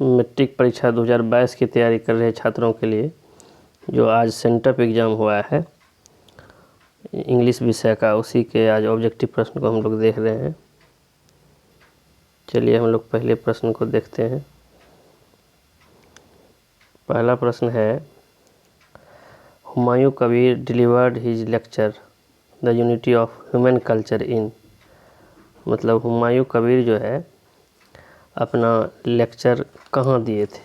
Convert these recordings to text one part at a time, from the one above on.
Matric परीक्षा 2022 की तैयारी कर रहे छात्रों के लिए जो आज सेंटअप एग्ज़ाम हुआ है इंग्लिश विषय का, उसी के आज ऑब्जेक्टिव प्रश्न को हम लोग देख रहे हैं। चलिए हम लोग पहले प्रश्न को देखते हैं। पहला प्रश्न है, Humayun Kabir delivered his lecture the unity of human culture in. मतलब हुमायूं कबीर जो है अपना लेक्चर कहाँ दिए थे,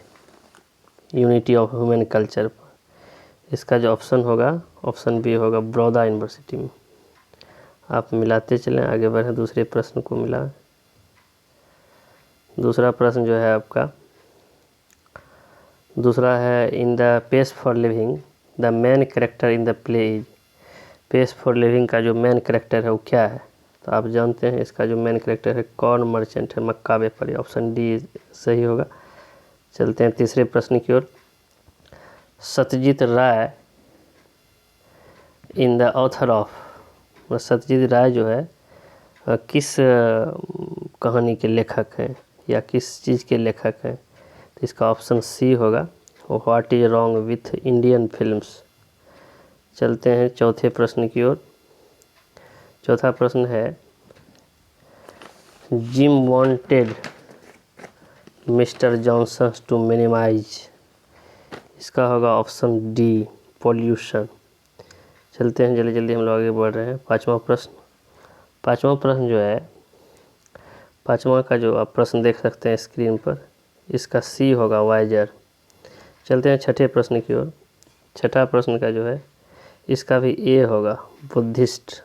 यूनिटी ऑफ ह्यूमन कल्चर पर। इसका जो ऑप्शन होगा, ऑप्शन बी होगा बड़ौदा यूनिवर्सिटी में। आप मिलाते चलें, आगे बढ़ें, दूसरे प्रश्न को मिलाएं। दूसरा प्रश्न जो है आपका, दूसरा है, in the pace for living the main character in the play is. Pace for living का जो मेन कैरेक्टर है वो क्या है? तो आप जानते हैं इसका जो मेन कैरेक्टर है कॉर्न मर्चेंट है, मक्का व्यापारी। ऑप्शन डी सही होगा। चलते हैं तीसरे प्रश्न की ओर। Satyajit Ray in the author of, Satyajit Ray जो है किस कहानी के लेखक हैं या किस चीज़ के लेखक हैं? तो इसका ऑप्शन सी होगा, what is wrong with Indian films. चलते हैं चौथे प्रश्न की ओर। चौथा प्रश्न है, Jim wanted mister Johnson to minimize. इसका होगा ऑप्शन डी, पॉल्यूशन। चलते हैं, जल्दी जल्दी हम लोग आगे बढ़ रहे हैं। पांचवा प्रश्न जो है, पांचवा का जो आप प्रश्न देख सकते हैं स्क्रीन पर, इसका सी होगा, वाइजर। चलते हैं छठे प्रश्न की ओर। छठा प्रश्न का जो है इसका भी ए होगा, बुद्धिस्ट।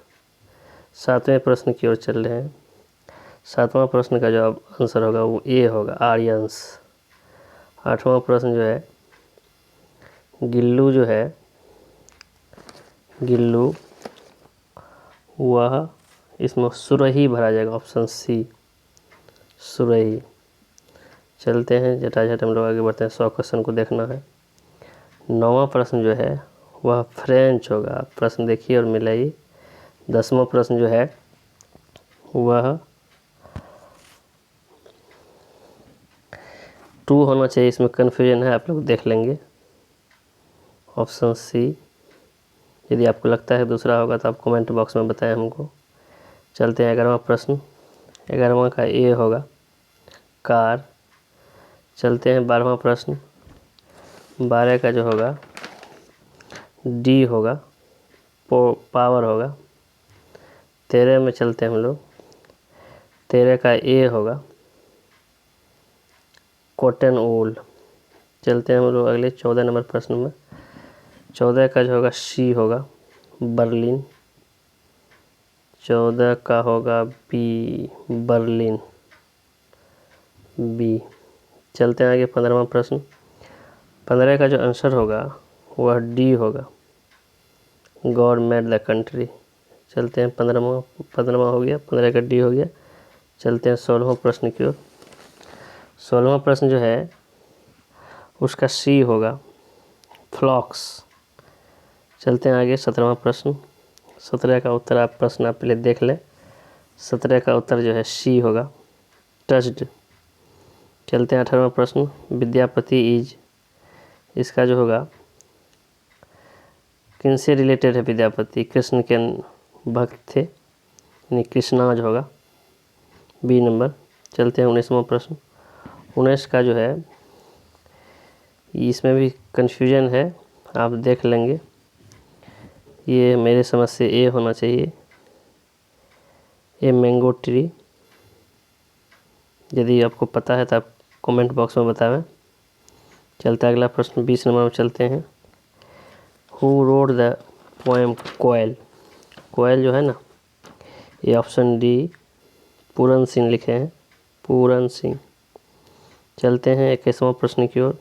सातवें प्रश्न की ओर चल रहे हैं। सातवां प्रश्न का जो आंसर होगा वो ए होगा, आर्यंस। आठवां प्रश्न जो है, गिल्लू जो है, गिल्लू वह, इसमें सुरही भरा जाएगा, ऑप्शन सी, सुरही। चलते हैं झटाझट हम लोग आगे बढ़ते हैं, 100 क्वेश्चन को देखना है। नौवां प्रश्न जो है वह फ्रेंच होगा। आप प्रश्न देखिए और मिलाइए। 10वां प्रश्न जो है वह 2 होना चाहिए, इसमें कन्फ्यूजन है, आप लोग देख लेंगे, ऑप्शन सी। यदि आपको लगता है दूसरा होगा तो आप कमेंट बॉक्स में बताएं हमको। चलते हैं 11वां प्रश्न। 11वां का ए होगा, कार। चलते हैं 12वां प्रश्न। 12 का जो होगा डी होगा, पावर होगा। 13 में चलते हैं हम लोग। 13 का ए होगा, कॉटन वूल। चलते हैं हम लोग अगले 14 नंबर प्रश्न में। 14 का जो होगा सी होगा, बर्लिन। 14 का होगा बी, बर्लिन, बी। चलते हैं आगे 15वां प्रश्न। 15 का जो आंसर होगा वह डी होगा, गॉड मेड द कंट्री। चलते हैं 15वां हो गया, 15 का डी हो गया। चलते हैं 16वां प्रश्न की ओर। 16वां प्रश्न जो है उसका सी होगा, फ्लॉक्स। चलते हैं आगे 17वां प्रश्न। 17 का उत्तर आप पहले देख लें। 17 का उत्तर जो है सी होगा, टच्ड। चलते हैं 18वां प्रश्न। विद्यापति इज, इसका जो होगा किनसे रिलेटेड है? विद्यापति कृष्ण के भक्त थे, यानी कृष्णाज होगा, बी नंबर। चलते हैं 19वां प्रश्न। 19 का जो है इसमें भी कन्फ्यूजन है, आप देख लेंगे। ये मेरे समझ से ए होना चाहिए, ए मैंगो ट्री। यदि आपको पता है तो आप कमेंट बॉक्स में बताएं। चलते हैं अगला प्रश्न, 20 नंबर में चलते हैं। हु रोड द पोएम कोयल। कोयल जो है ना, ये ऑप्शन डी, पूरन सिंह लिखे हैं, पूरन सिंह। चलते हैं 21वां प्रश्न की ओर।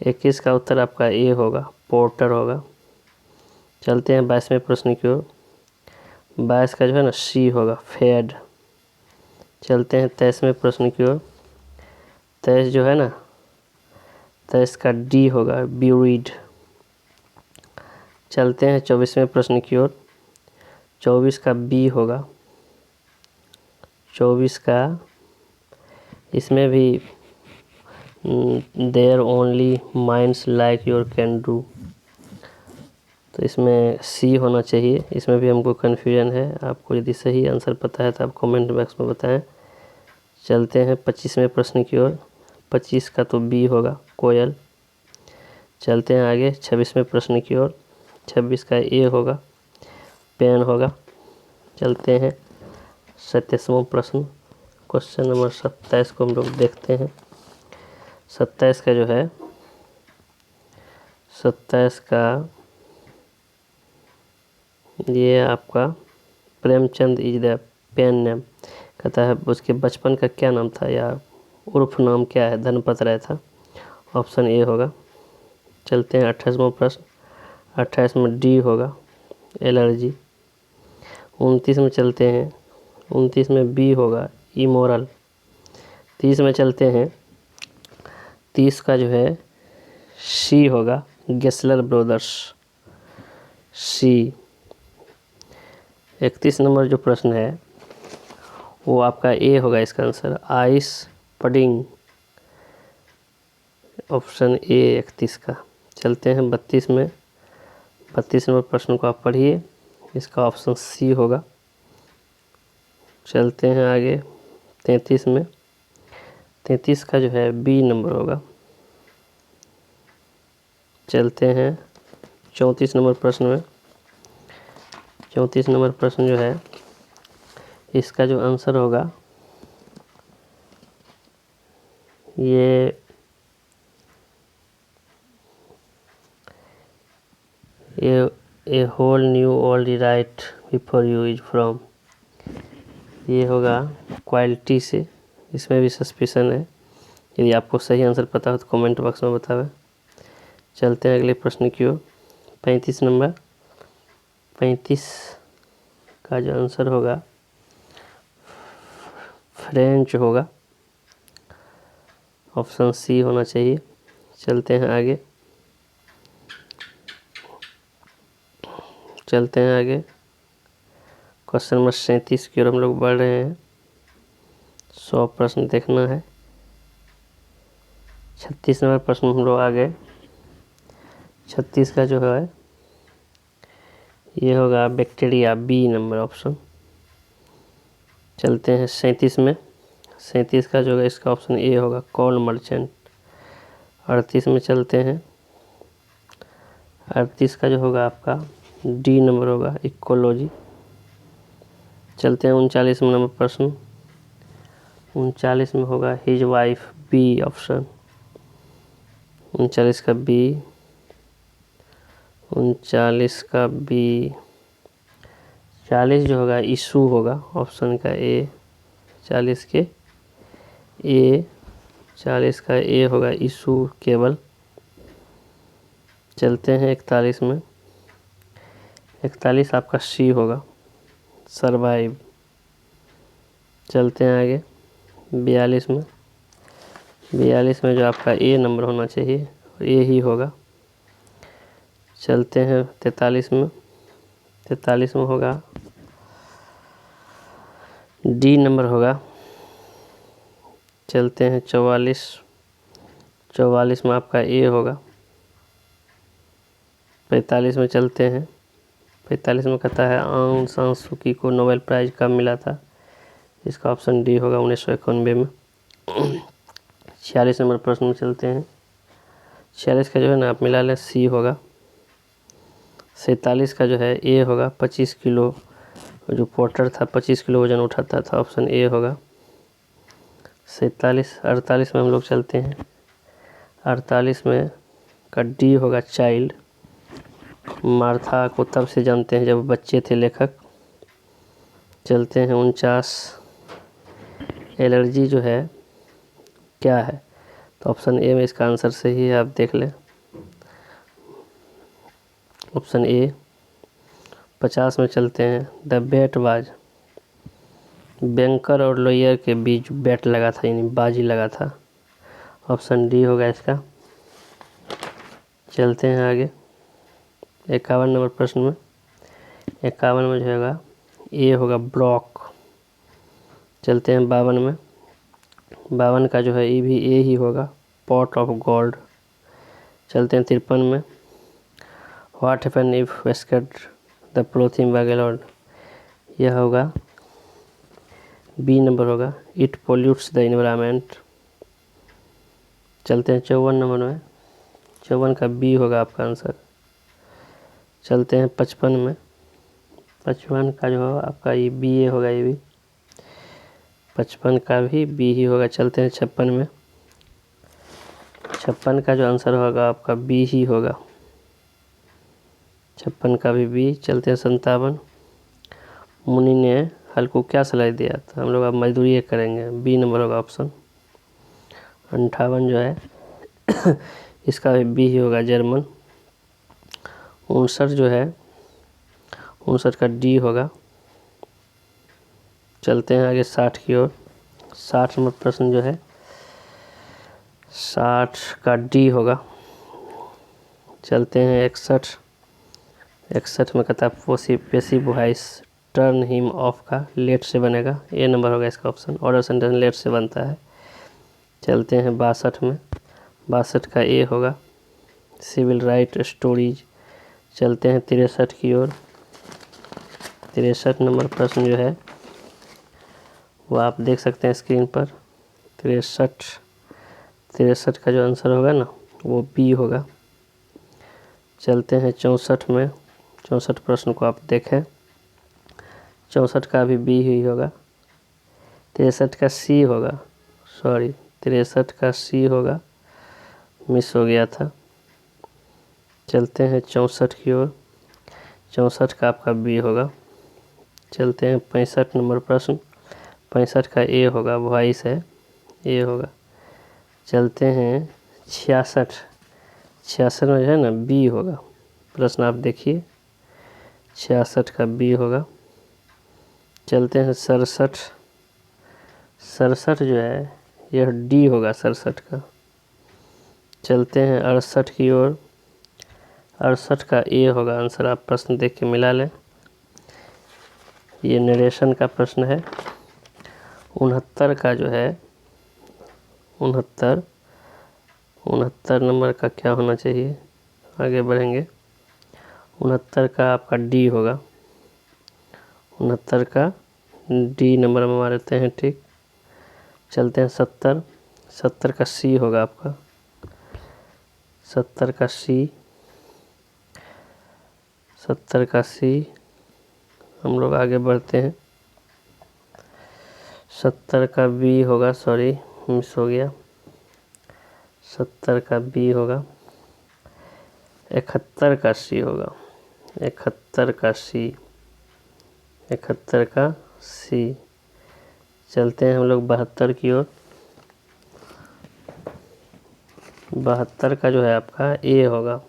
21 का उत्तर आपका ए होगा, पोर्टर होगा। चलते हैं 22वें प्रश्न की ओर। 22 का जो है ना सी होगा, फेड। चलते हैं 23वें प्रश्न की ओर। 23 जो है ना, 23 का डी होगा, ब्यूरिड। चलते हैं 24वें प्रश्न की ओर। 24 का बी होगा। 24 का इसमें भी there only minds like your can do, तो इसमें सी होना चाहिए। इसमें भी हमको कन्फ्यूजन है। आपको यदि सही आंसर पता है तो आप कमेंट बॉक्स में बताएं। चलते हैं 25वें प्रश्न की ओर। 25 का तो बी होगा, कोयल। चलते हैं आगे 26वें प्रश्न की ओर। 26 का ए होगा, पेन होगा। चलते हैं 27वां प्रश्न, क्वेश्चन नंबर 27 को हम लोग देखते हैं। 27 का जो है, 27 का ये आपका Premchand is the pen name, कहता है उसके बचपन का क्या नाम था या उर्फ नाम क्या है, धनपत राय था। ऑप्शन ए होगा। चलते हैं 28वां प्रश्न। 28 में डी होगा, एलर्जी। 29 में चलते हैं, 29 में बी होगा, इमोरल। 30 में चलते हैं, 30 का जो है सी होगा, गेस्लर ब्रदर्स, सी। 31 नंबर जो प्रश्न है वो आपका ए होगा इसका answer, ice pudding, option A 31 का। चलते हैं 32 में। 32 नंबर प्रश्न को आप पढ़िए, इसका ऑप्शन सी होगा। चलते हैं आगे 33 में। 33 का जो है बी नंबर होगा। चलते हैं 34 नंबर प्रश्न में। 34 नंबर प्रश्न जो है इसका जो आंसर होगा ये a whole new old right before you is from, ये होगा क्वालिटी से। इसमें भी सस्पिशन है। यदि आपको सही आंसर पता हो तो कमेंट बॉक्स में बतावें। चलते हैं अगले प्रश्न की ओर। 35 नंबर, 35 का जो आंसर होगा फ्रेंच होगा, ऑप्शन सी होना चाहिए। चलते हैं आगे, चलते हैं आगे क्वेश्चन नंबर 37 की ओर हम लोग बढ़ रहे हैं। 100 प्रश्न देखना है। 36 नंबर प्रश्न हम लोग आ गए। 36 का जो है ये होगा बैक्टीरिया, बी नंबर ऑप्शन। चलते हैं 37 में। 37 का जो है इसका ऑप्शन ए होगा, कॉल मर्चेंट। 38 में चलते हैं। 38 का जो होगा आपका डी नंबर होगा, इकोलॉजी। चलते हैं 39 नंबर प्रश्न। 39 में होगा हिज वाइफ, बी ऑप्शन। 39 का बी, 39 का बी। 40 जो होगा इशू होगा, ऑप्शन का ए। 40 के ए, 40 का ए होगा इशू केबल। चलते हैं 41 में। 41 आपका सी होगा, सरवाइव। चलते हैं आगे 42 में। 42 में जो आपका ए नंबर होना चाहिए ए ही होगा। चलते हैं 43 में। 43 में होगा डी नंबर होगा। चलते हैं 44। 44 में आपका ए होगा। 45 में चलते हैं। 45 में कहता है आंग सान सू की को नोबेल प्राइज कब मिला था, इसका ऑप्शन डी होगा, 1991 में। 46 नंबर प्रश्न में चलते हैं। 46 का जो है ना आप मिला लें, सी होगा। 47 का जो है ए होगा, 25 किलो जो पोर्टर था 25 किलो वजन उठाता था, ऑप्शन ए होगा। 47 48 में हम लोग चलते हैं। 48 में का डी होगा, चाइल्ड। मार्था को तब से जानते हैं जब बच्चे थे लेखक। चलते हैं 49। एलर्जी जो है क्या है, तो ऑप्शन ए में इसका आंसर सही है, आप देख लें, ऑप्शन ए। 50 में चलते हैं। द बैट बाज, बैंकर और लॉयर के बीच बैट लगा था यानी बाजी लगा था, ऑप्शन डी होगा इसका। चलते हैं आगे 51 नंबर प्रश्न में। 51 में जो होगा ए होगा, ब्लॉक। चलते हैं 52 में। 52 का जो है ये भी ए ही होगा, पॉट ऑफ गोल्ड। चलते हैं 53 में। व्हाट हैपन इफ वेस्केट द प्लोथिंग बैगलॉर्ड। यह होगा बी नंबर होगा, इट पोल्यूट्स द इन्वायरमेंट। चलते हैं 54 नंबर में। 54 का बी होगा आपका आंसर। चलते हैं 55 में। 55 का जो होगा आपका ये बी ए होगा, ये भी 55 का भी बी ही होगा। चलते हैं 56 में। 56 का जो आंसर होगा आपका बी ही होगा, 56 का भी बी। चलते हैं 57। मुनि ने हल को क्या सलाह दिया था? हम लोग अब मजदूरी करेंगे, बी नंबर होगा ऑप्शन। 58 जो है इसका भी बी ही होगा, जर्मन। 59 जो है 59 का डी होगा। चलते हैं आगे 60 की ओर। 60 नंबर प्रश्न जो है 60 का डी होगा। चलते हैं 61। 61 में कहता है passive voice turn him of का लेट से बनेगा, ए नंबर होगा इसका ऑप्शन। ऑर्डर सेंटेंस लेट से बनता है। चलते हैं 62 में। 62 का ए होगा, सिविल राइट स्टोरीज। चलते हैं 63 की ओर। 63 नंबर प्रश्न जो है वो आप देख सकते हैं स्क्रीन पर। 63 का जो आंसर होगा ना वो बी होगा। चलते हैं 64 में। 64 प्रश्न को आप देखें, 64 का भी बी ही होगा। 63 का सी होगा, सॉरी 63 का सी होगा, मिस हो गया था। चलते हैं 64 की ओर। 64 का आपका बी होगा। चलते हैं 65 नंबर प्रश्न। 65 का ए होगा, वॉइस है, ए होगा। चलते हैं 66। 66 में जो है ना बी होगा प्रश्न, आप देखिए 66 का बी होगा। चलते हैं 67। 67 जो है यह डी होगा 67 का। चलते हैं 68 की ओर। 68 का ए होगा आंसर, आप प्रश्न देख के मिला लें, ये नरेशन का प्रश्न है। 69 का जो है 69 नंबर का क्या होना चाहिए, आगे बढ़ेंगे। 69 का आपका डी होगा। 69 का डी नंबर में मार देते हैं, ठीक। चलते हैं 70। 70 का सी होगा आपका। 70 का सी, 70 का सी। हम लोग आगे बढ़ते हैं। 70 का बी होगा, सॉरी मिस हो गया। 70 का बी होगा। 71 का सी होगा। 71 का सी, 71 का सी। चलते हैं हम लोग 72 की ओर। 72 का जो है आपका ए होगा,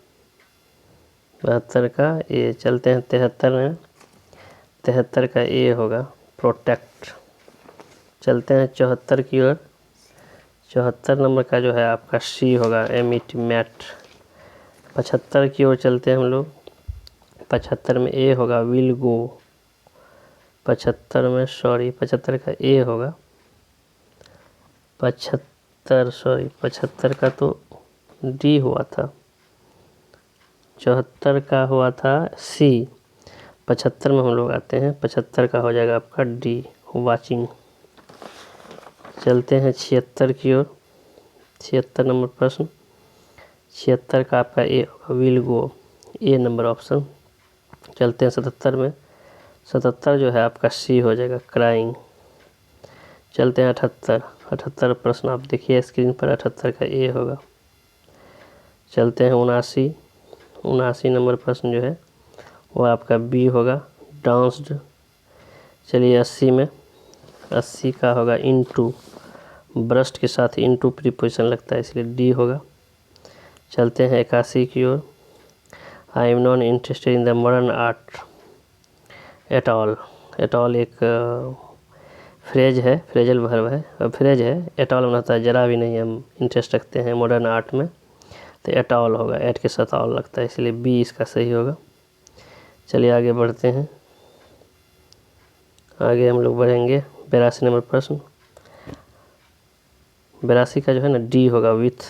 72 का ए। चलते हैं 73 में। 73 का ए होगा, प्रोटेक्ट। चलते हैं 74 की ओर। 74 नंबर का जो है आपका सी होगा, एमिट मैट। 75 की ओर चलते हैं हम लोग। 75 में ए होगा, विल गो। 75 में, सॉरी 75 का ए होगा। 75 का तो डी हुआ था, 74 का हुआ था सी। 75 में हम लोग आते हैं, 75 का हो जाएगा आपका डी, वाचिंग। चलते हैं 76 की ओर। 76 नंबर प्रश्न। 76 का आपका ए होगा, will go, A number option. चलते हैं 77 में। 77 जो है आपका सी हो जाएगा, क्राइंग। चलते हैं 78। 78 प्रश्न आप देखिए स्क्रीन पर, 78 का ए होगा। चलते हैं 79। 79 नंबर प्रश्न जो है वो आपका बी होगा, डांस्ड। चलिए 80 में। 80 का होगा इनटू, ब्रस्ट के साथ इनटू प्रीपोजिशन लगता है इसलिए डी होगा। चलते हैं 81 की ओर। I am not interested in the modern art at all. At all एक फ्रेज है, फ्रेजल वर्ब है, फ्रेज है। एट ऑल होता है जरा भी नहीं हम इंटरेस्ट रखते हैं मॉडर्न आर्ट में, तो एट ऑल होगा, एट के साथ ऑल लगता है इसलिए बी इसका सही होगा। चलिए आगे बढ़ते हैं। आगे हम लोग बढ़ेंगे 82 नंबर प्रश्न। 82 का जो है ना डी होगा, विथ।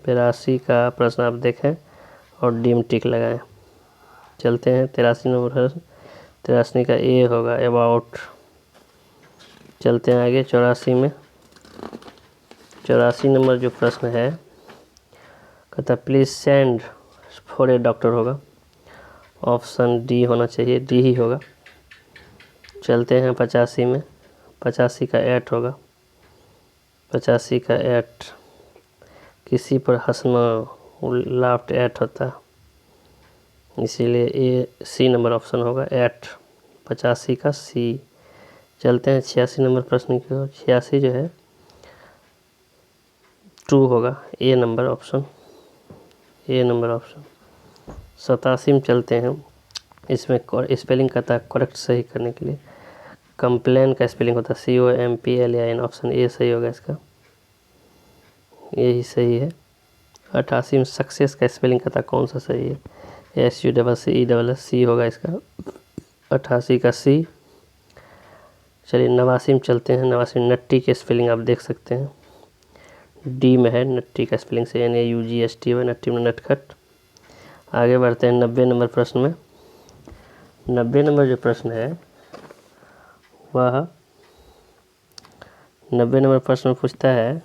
82 का प्रश्न आप देखें और डीम टिक लगाएं। चलते हैं 83 नंबर प्रश्न। 83 का ए होगा अबाउट। चलते हैं आगे 84 में। 84 नंबर जो प्रश्न है कहता please send for a doctor होगा। ऑप्शन डी होना चाहिए, डी ही होगा। चलते हैं 85 में। 85 का एट होगा। 85 का एट, किसी पर हंसना लाफ्ट एट होता है, इसीलिए ए सी नंबर ऑप्शन होगा एट। 85 का सी। चलते हैं 86 नंबर प्रश्न की ओर। 86 जो है 2 होगा, ए नंबर ऑप्शन, ए नंबर ऑप्शन। 87 में चलते हैं। इसमें स्पेलिंग कहता है करेक्ट सही करने के लिए। कंप्लेन का स्पेलिंग होता है COMPLAIN। ऑप्शन ए सही होगा इसका, यही सही है। 88 में सक्सेस का स्पेलिंग कहता है कौन सा सही है, SUCCESS होगा इसका, 88 का सी। चलिए 89 में चलते हैं। 89 में नट्टी के स्पेलिंग आप देख सकते हैं, डी में है नट्टी का स्पेलिंग से NAUGST है, नट्टी में नटखट। आगे बढ़ते हैं 90 नंबर प्रश्न में। 90 नंबर जो प्रश्न है वह 90 नंबर प्रश्न में पूछता है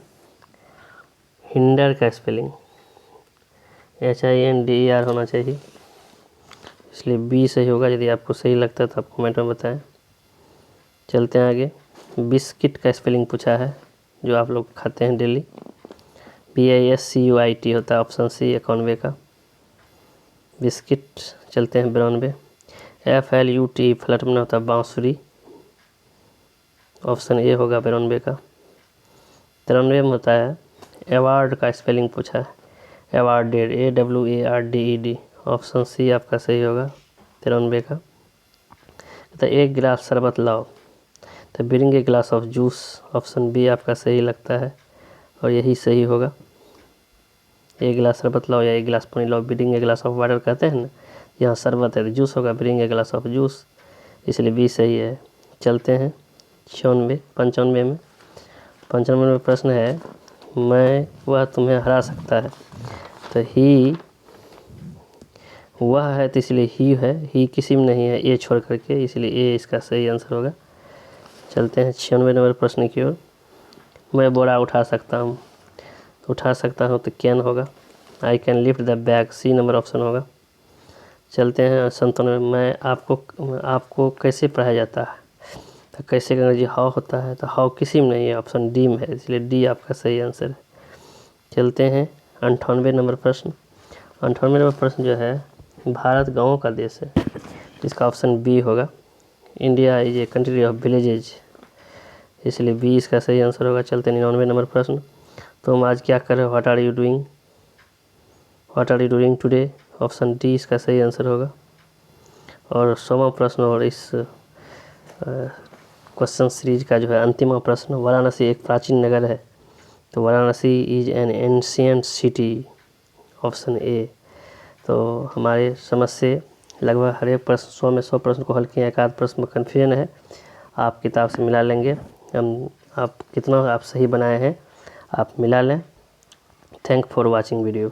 हिंडर का स्पेलिंग, HINDER होना चाहिए, इसलिए बी सही होगा। यदि आपको सही लगता है तो आप कमेंट में बताएं। चलते हैं आगे। बिस्किट का स्पेलिंग पूछा है, जो आप लोग खाते हैं डेली, BISCUIT होता है, ऑप्शन सी 91 का बिस्किट। चलते हैं 92। FLUT फ्लट में होता है बांसुरी, ऑप्शन ए होगा 92 का। 93 में होता है अवार्ड का स्पेलिंग पूछा है, अवार्डेड AWARDED, ऑप्शन सी आपका सही होगा 93 का। तो एक गिलास शरबत लाओ, तो bring a glass of juice, option B आपका सही लगता है और यही सही होगा। एक गिलास शरबत लाओ या एक गिलास पानी लाओ, bring a glass of water कहते हैं ना, यहाँ शरबत है तो जूस होगा, bring a glass of juice, इसलिए बी सही है। चलते हैं 95 में। 95 में प्रश्न है मैं वह तुम्हें हरा सकता है, तो ही वह है तो इसलिए ही है, ही किसी में नहीं है ए छोड़ करके, इसलिए ए इसका सही आंसर होगा। चलते हैं 96 नंबर प्रश्न की ओर। मैं बोरा उठा सकता हूँ, उठा सकता हूँ तो कैन होगा, I can lift the bag, C number option होगा। चलते हैं 97 में। मैं आपको कैसे पढ़ाया जाता है, तो कैसे का अंग्रेजी हाउ होता है, तो हाउ किसी में नहीं है, ऑप्शन डी में है, इसलिए डी आपका सही आंसर है। चलते हैं 98 नंबर प्रश्न। 98 नंबर प्रश्न जो है भारत गाँव का देश है, इसका ऑप्शन बी होगा। India is a country of villages, इसलिए बी इसका सही आंसर होगा। चलते हैं 99 नंबर प्रश्न। तो हम आज क्या कर रहे हो, what are you doing, what are you doing today, option D इसका सही आंसर होगा। और 100वां प्रश्न और इस क्वेश्चन सीरीज का जो है अंतिम प्रश्न, वाराणसी एक प्राचीन नगर है, तो Varanasi is an ancient city, option A. तो हमारे समझ से लगभग हर एक प्रश्न 100 में 100 प्रश्न को हल किए, एक आध प्रश्न में कन्फ्यूजन है, आप किताब से मिला लेंगे। हम आप कितना आप सही बनाए हैं आप मिला लें। Thank for watching video.